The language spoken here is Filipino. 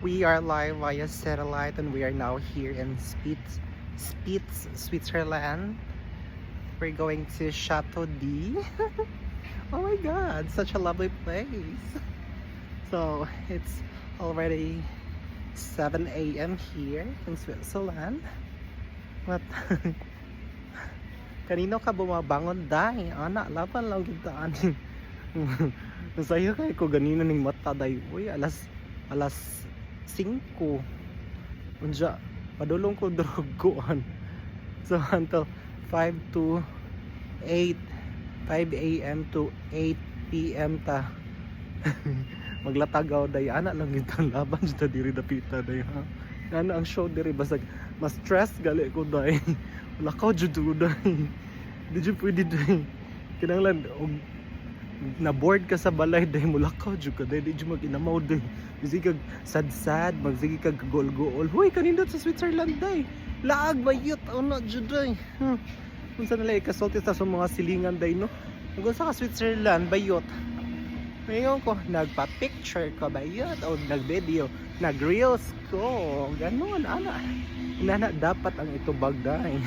We are live via satellite and we are now here in Spitz, Switzerland. We're going to Chateau D. Oh my god, such a lovely place. So it's already 7 a.m. here in Switzerland. But kanino ka bumabangon dahi? Ana, laban lang kita aning. Nasaya kay ko ganina ning mata dahi. Uy, alas 5. Unja, padulong ko droguan. So until 5 a.m. to 8 p.m. ta. Maglatagaw day ana lang gitang laban sa diri dapita day ha. Ano ang show diri basag mas stress gali ko day. Wala ka jud day. Di jud pwede day. Kinahanglan og na board ka sa balay day mulakaw jud ka day di jud maginamaw day. Bisig kag sad magsige kag goal. Hoy kanindot sa Switzerland day. Laag bayot ono jud day. Unsa na lay kasulti sa mga silingan day no. Kung sa Switzerland bayot. Ngayon ko, nagpa-picture ko ba yun? O nag-video, nag-reels ko. Ganon, ana. Inana, dapat ang ito bagday.